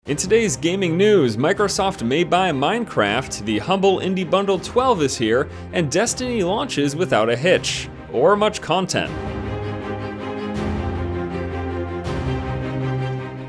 In today's gaming news, Microsoft May Buy Minecraft, the Humble Indie Bundle 12 is here, and Destiny launches without a hitch, or much content.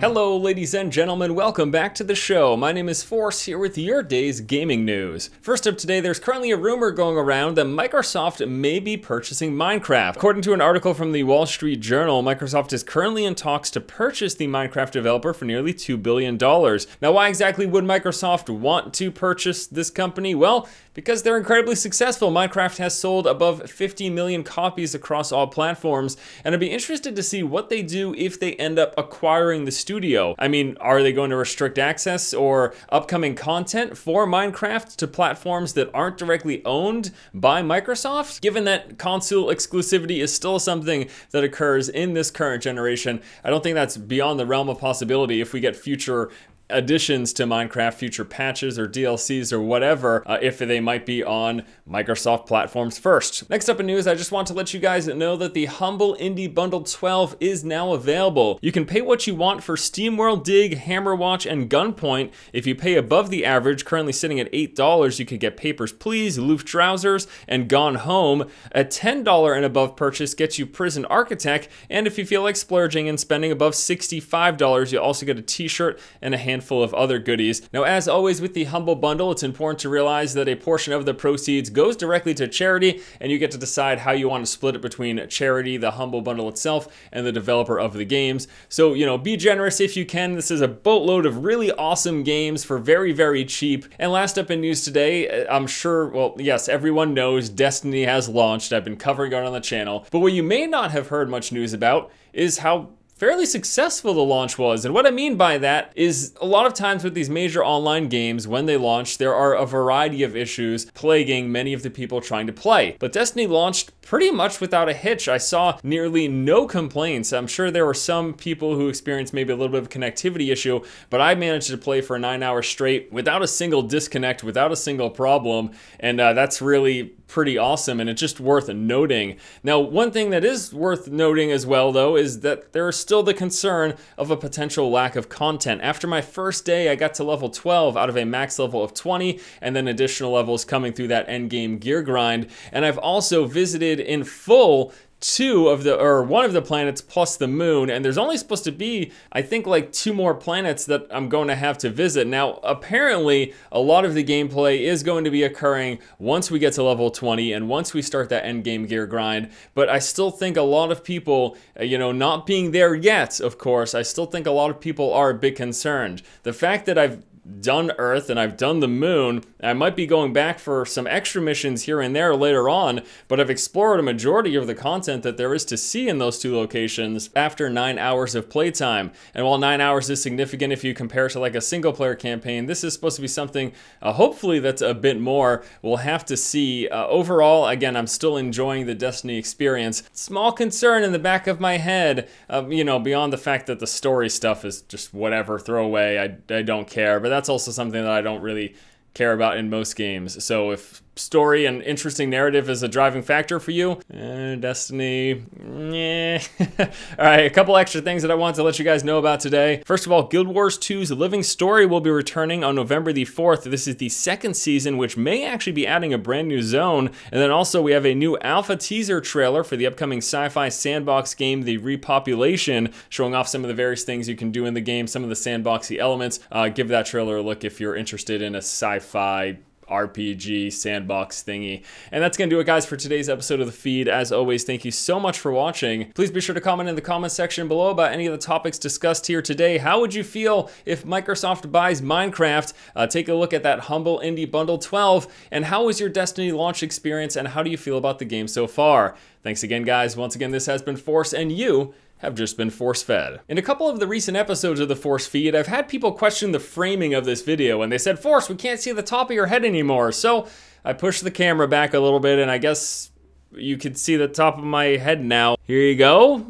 Hello ladies and gentlemen, welcome back to the show. My name is Force, here with your day's gaming news. First up today, there's currently a rumor going around that Microsoft may be purchasing Minecraft. According to an article from the Wall Street Journal, Microsoft is currently in talks to purchase the Minecraft developer for nearly $2 billion. Now why exactly would Microsoft want to purchase this company? Well, because they're incredibly successful. Minecraft has sold above 50 million copies across all platforms, and I'd be interested to see what they do if they end up acquiring the studio. I mean, are they going to restrict access or upcoming content for Minecraft to platforms that aren't directly owned by Microsoft? Given that console exclusivity is still something that occurs in this current generation, I don't think that's beyond the realm of possibility if we get future additions to Minecraft, future patches or DLCs or whatever, if they might be on Microsoft platforms first. Next up in news, I just want to let you guys know that the Humble Indie Bundle 12 is now available. You can pay what you want for SteamWorld Dig, Hammerwatch, and Gunpoint. If you pay above the average, currently sitting at $8, you could get Papers, Please, Loof Trousers, and Gone Home. A $10 and above purchase gets you Prison Architect, and if you feel like splurging and spending above $65, you also get a t-shirt and a handful of other goodies. Now, as always with the Humble Bundle, it's important to realize that a portion of the proceeds goes directly to charity, and you get to decide how you want to split it between charity, the Humble Bundle itself, and the developer of the games. So, you know, be generous if you can. This is a boatload of really awesome games for very, very cheap. And last up in news today, I'm sure, well, yes, everyone knows Destiny has launched. I've been covering it on the channel. But what you may not have heard much news about is how fairly successful the launch was. And what I mean by that is a lot of times with these major online games, when they launch, there are a variety of issues plaguing many of the people trying to play. But Destiny launched pretty much without a hitch. I saw nearly no complaints. I'm sure there were some people who experienced maybe a little bit of a connectivity issue, but I managed to play for 9 hours straight without a single disconnect, without a single problem. And that's really pretty awesome, and it's just worth noting. Now, one thing that is worth noting as well, though, is that there is still the concern of a potential lack of content. After my first day, I got to level 12 out of a max level of 20, and then additional levels coming through that endgame gear grind. And I've also visited in full one of the planets plus the moon, and there's only supposed to be, I think, like 2 more planets that I'm going to have to visit. Now, apparently, a lot of the gameplay is going to be occurring once we get to level 20 and once we start that end game gear grind, but I still think a lot of people, you know, not being there yet, of course, I still think a lot of people are a bit concerned. The fact that I've done Earth and I've done the moon, I might be going back for some extra missions here and there later on, but I've explored a majority of the content that there is to see in those 2 locations after 9 hours of playtime. And while 9 hours is significant if you compare to like a single player campaign, this is supposed to be something hopefully that's a bit more. We'll have to see. Overall, again, I'm still enjoying the Destiny experience. Small concern in the back of my head, you know, beyond the fact that the story stuff is just whatever, throwaway, I don't care, but that's also something that I don't really care about in most games. So if story and interesting narrative is a driving factor for you, Destiny, yeah. All right, a couple extra things that I want to let you guys know about today. First of all, Guild Wars 2's Living Story will be returning on November the 4th. This is the 2nd season, which may actually be adding a brand new zone. And then also we have a new alpha teaser trailer for the upcoming sci-fi sandbox game, The Repopulation, showing off some of the various things you can do in the game, some of the sandboxy elements. Give that trailer a look if you're interested in a sci-fi RPG sandbox thingy. And that's gonna do it, guys, for today's episode of the feed. As always, thank you so much for watching. Please be sure to comment in the comment section below about any of the topics discussed here today. How would you feel if Microsoft buys Minecraft? Take a look at that Humble Indie Bundle 12. And how was your Destiny launch experience, and how do you feel about the game so far? Thanks again, guys. Once again, this has been Force, and you have just been force-fed. In a couple of the recent episodes of the Force feed, I've had people question the framing of this video, and they said, Force, we can't see the top of your head anymore. So I pushed the camera back a little bit, and I guess you could see the top of my head now. Here you go.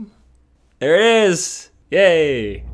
There it is. Yay.